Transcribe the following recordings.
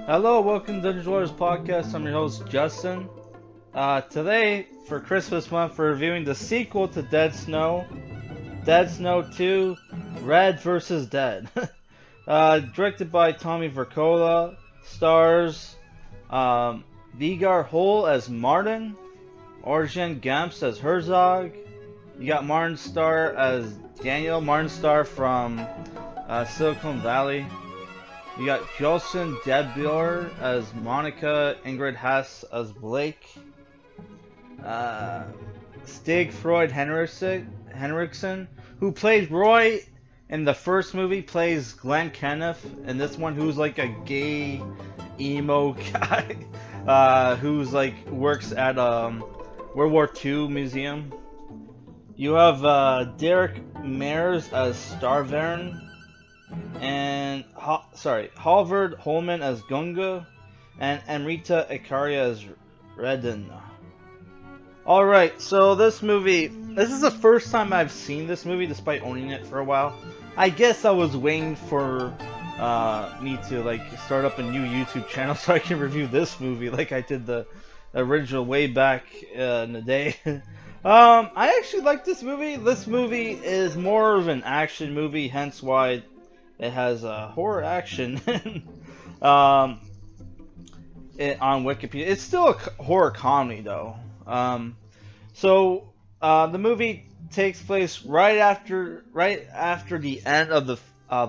Hello, welcome to the Dwellers Podcast. I'm your host, Justin. Today, for Christmas month, we're reviewing the sequel to Dead Snow, Dead Snow 2, Red vs. Dead. Directed by Tommy Wirkola, stars Vegar Hoel as Martin, Orjan Gamps as Herzog. You got Martin Starr as Daniel, Martin Starr from Silicon Valley. You got Jocelyn DeBoer as Monica, Ingrid Hess as Blake, Stig Frode Henriksen, who played Roy in the first movie, plays Glenn Kenneth, and this one who's like a gay emo guy, who's like works at World War II museum. You have Derek Mears as Starr, and Halvard Holman as Gunga, and Amrita Ikaria as Redden. Alright, so this is the first time I've seen this movie despite owning it for a while. I guess I was waiting for me to like start up a new YouTube channel so I can review this movie like I did the original way back in the day. I actually like this movie. This movie is more of an action movie, hence why it has horror action on Wikipedia. It's still a horror comedy though. The movie takes place right after the end of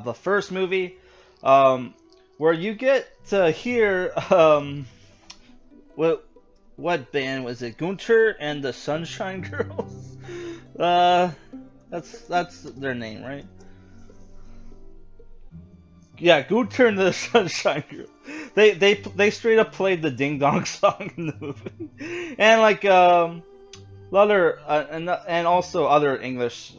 the first movie, where you get to hear what band was it? Gunter and the Sunshine Girls. That's their name, right? Yeah, Gunter and the Sunshine Girl. They straight up played the Ding Dong song in the movie, and like other and also other English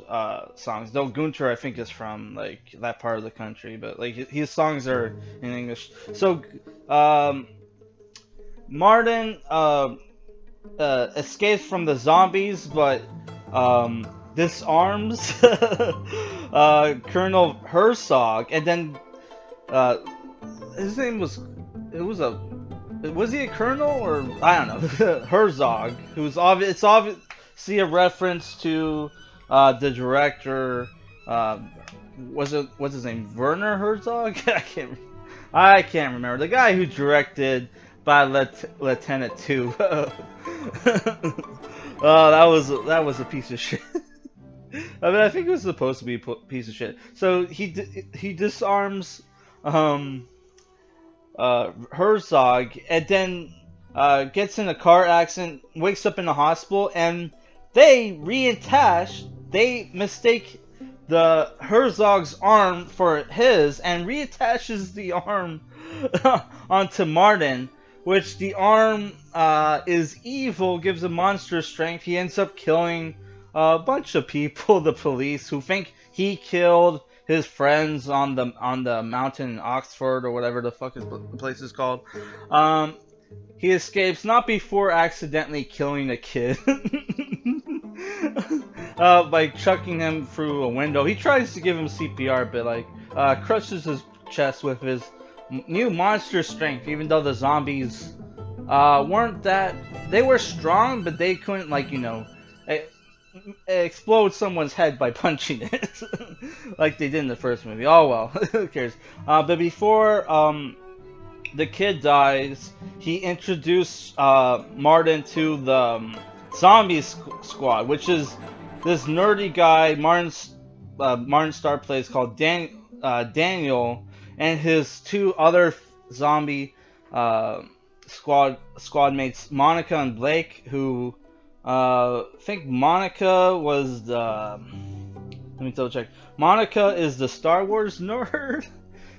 songs. Though Gunter, I think, is from like that part of the country, but like his songs are in English. So Martin escapes from the zombies, but disarms Colonel Herzog, and then his name was he a colonel or I don't know Herzog, who's it's obviously a reference to the director. What's his name? Werner Herzog? I can't remember the guy who directed Bad Lieutenant 2. Oh, that was a piece of shit. I mean, I think it was supposed to be a piece of shit. So he disarms Herzog, and then gets in a car accident, wakes up in the hospital, and they mistake the Herzog's arm for his, and reattaches the arm onto Martin, which the arm is evil, gives him monster strength. He ends up killing a bunch of people, the police, who think he killed his friends on the mountain in Oxford or whatever the fuck the place is called. He escapes, not before accidentally killing a kid by chucking him through a window. He tries to give him CPR, but like crushes his chest with his new monster strength. Even though the zombies weren't that, they were strong, but they couldn't explode someone's head by punching it like they did in the first movie. Oh well, who cares? But before the kid dies, he introduced Martin to the zombie squad, which is this nerdy guy Martin Starr plays, called Daniel, and his two other zombie squad mates, Monica and Blake, who I think Monica was the... Let me double check. Monica is the Star Wars nerd,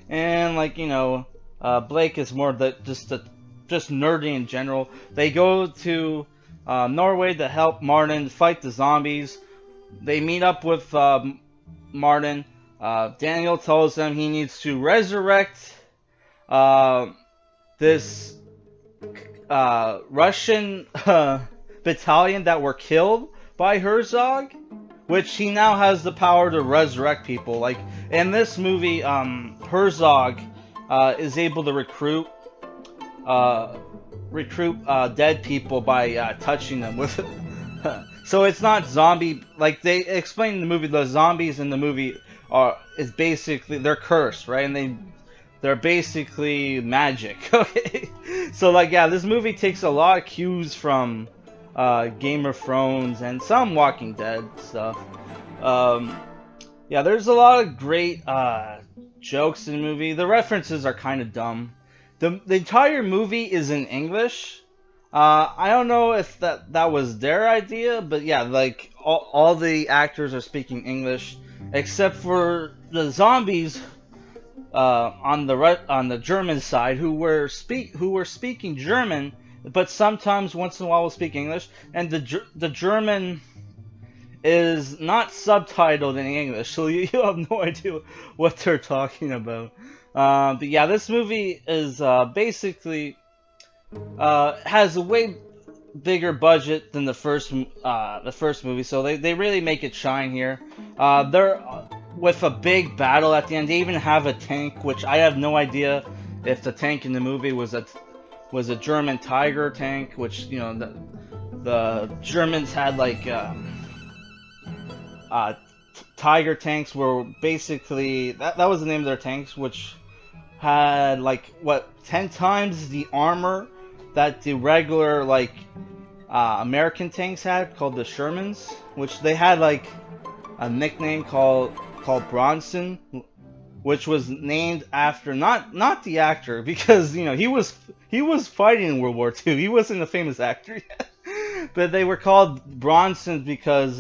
and Blake is more just nerdy in general. They go to Norway to help Martin fight the zombies. They meet up with Martin. Daniel tells them he needs to resurrect this Russian battalion that were killed by Herzog, which he now has the power to resurrect people. Like in this movie, Herzog is able to recruit uh, recruit dead people by touching them with. So it's not zombie like they explain in the movie. The zombies in the movie are is basically they're cursed, right? And they're basically magic. Okay, so like yeah, this movie takes a lot of cues from Game of Thrones and some Walking Dead stuff. Um, yeah, there's a lot of great jokes in the movie. The references are kind of dumb. The entire movie is in English. I don't know if that was their idea, but yeah, like all the actors are speaking English except for the zombies on the German side who were speaking German, but sometimes once in a while will speak English, and the German is not subtitled in English, so you have no idea what they're talking about. But yeah, this movie is basically has a way bigger budget than the first movie, so they really make it shine here. They're with a big battle at the end. They even have a tank, which I have no idea if the tank in the movie was a German Tiger tank, which you know the Germans had like uh, Tiger tanks were basically that was the name of their tanks, which had like what 10 times the armor that the regular like American tanks had, called the Shermans, which they had like a nickname called Bronson, which was named after not the actor, because you know he was fighting in World War II. He wasn't a famous actor yet, but they were called Bronson because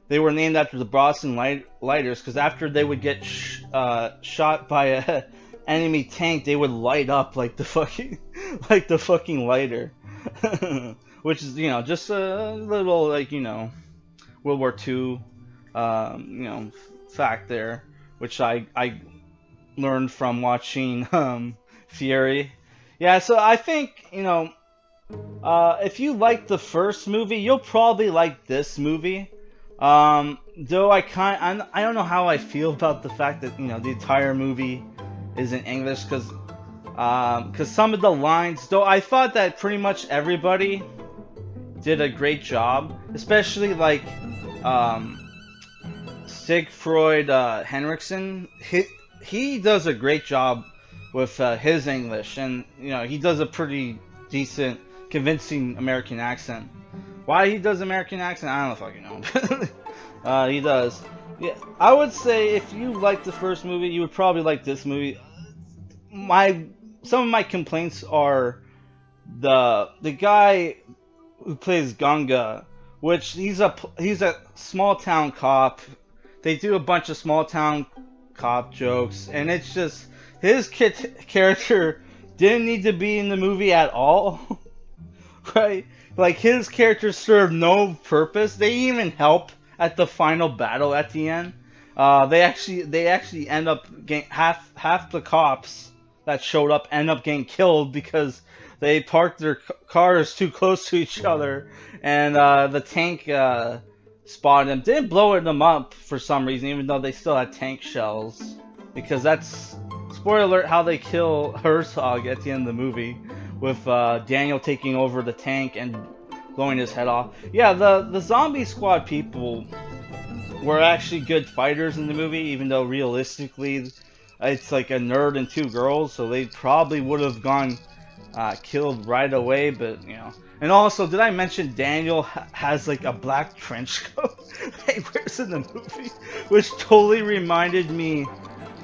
they were named after the Bronson lighters. Because after they would get shot by a enemy tank, they would light up like the fucking lighter. Which is, you know, just a little, like, you know, World War II, you know, fact there, which I learned from watching Fury. Yeah, so I think, you know, if you like the first movie, you'll probably like this movie. Though I don't know how I feel about the fact that, you know, the entire movie is in English, because some of the lines, though I thought that pretty much everybody did a great job, especially like Stig Frode Henriksen. He does a great job with his English, and you know he does a pretty decent, convincing American accent. Why he does American accent, I don't fucking know. He does. Yeah, I would say if you like the first movie, you would probably like this movie. Some of my complaints are the guy who plays Gunga, which he's a small town cop. They do a bunch of small town cop jokes, and it's just his character didn't need to be in the movie at all, right? Like his character served no purpose. They even help at the final battle at the end. They actually end up getting half the cops that showed up end up getting killed because they parked their cars too close to each other, and the tank spotted them. Didn't blow them up for some reason, even though they still had tank shells, because that's spoiler alert how they kill Herzog at the end of the movie, with Daniel taking over the tank and blowing his head off. Yeah, the zombie squad people were actually good fighters in the movie, even though realistically it's like a nerd and two girls, so they probably would have gone killed right away, but you know. And also, did I mention Daniel has like a black trench coat he wears in the movie, which totally reminded me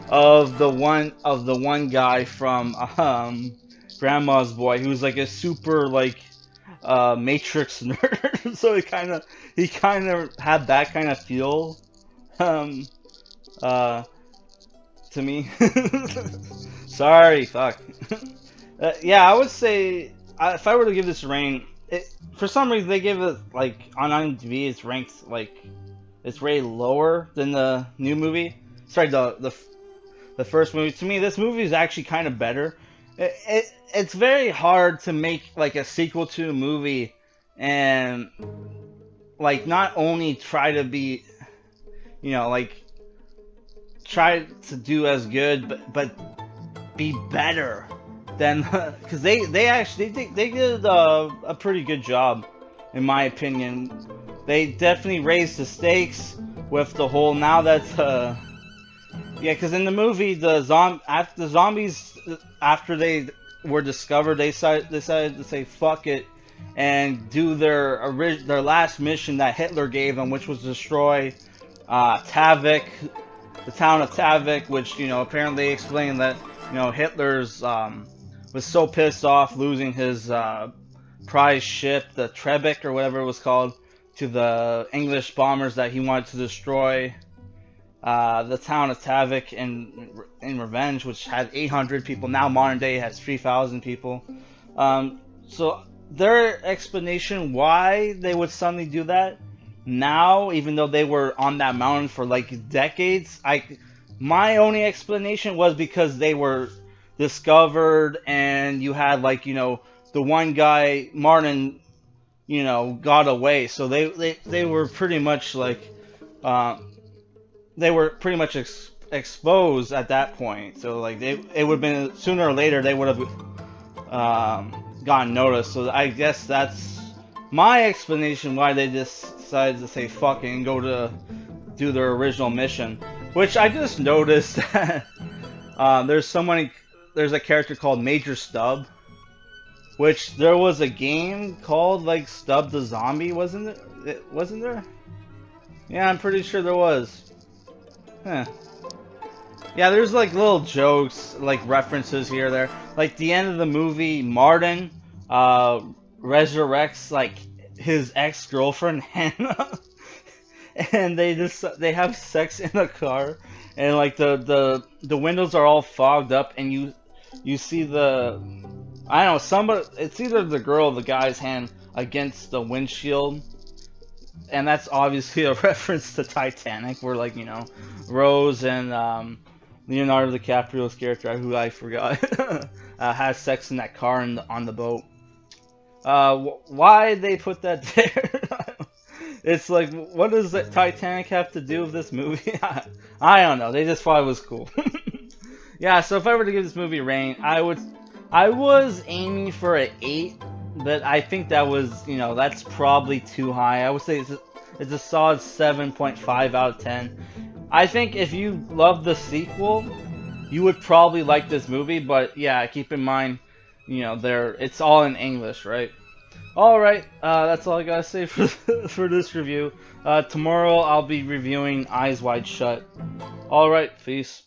of the one guy from Grandma's Boy, who's like a super like Matrix nerd. So he kind of had that kind of feel uh to me. Sorry, fuck. Yeah, I would say if I were to give this a rank, for some reason they give it like on IMDb it's ranked like it's rated lower than the new movie. Sorry, the first movie. To me, this movie is actually kind of better. It's very hard to make like a sequel to a movie and like not only try to be, you know, like try to do as good, but be better then because they actually they did a pretty good job, in my opinion. They definitely raised the stakes with the whole now that yeah, because in the movie after the zombies after they were discovered, they decided to say fuck it and do their last mission that Hitler gave them, which was destroy Tavik, the town of Tavik, which, you know, apparently explained that, you know, Hitler's was so pissed off losing his prize ship, the Trebek or whatever it was called, to the English bombers, that he wanted to destroy the town of Tavik in revenge, which had 800 people. Now modern day has 3,000 people. So their explanation why they would suddenly do that now, even though they were on that mountain for like decades, my only explanation was because they were discovered, and you had, like, you know, the one guy, Martin, you know, got away, so they were pretty much like they were pretty much exposed at that point. So like it would have been sooner or later they would have gotten noticed. So I guess that's my explanation why they just decided to say fuck it and go to do their original mission. Which I just noticed that there's a character called Major Stub, which there was a game called like Stub the Zombie, wasn't it? Wasn't there? Yeah, I'm pretty sure there was. Huh. Yeah, there's like little jokes, like references here or there. Like the end of the movie, Martin resurrects like his ex-girlfriend Hannah, and they have sex in a car, and like the windows are all fogged up, and you see the, I don't know, somebody, it's either the girl or the guy's hand against the windshield. And that's obviously a reference to Titanic, where, like, you know, Rose and Leonardo DiCaprio's character, who I forgot, has sex in that car on the boat. Why they put that there? It's like, what does the Titanic have to do with this movie? I don't know. They just thought it was cool. Yeah. So if I were to give this movie a rating, I was aiming for an 8. But I think that was, you know, that's probably too high. I would say it's a solid 7.5 out of 10. I think if you love the sequel, you would probably like this movie. But yeah, keep in mind, you know, it's all in English, right? All right, that's all I gotta say for for this review. Tomorrow I'll be reviewing Eyes Wide Shut. All right, peace.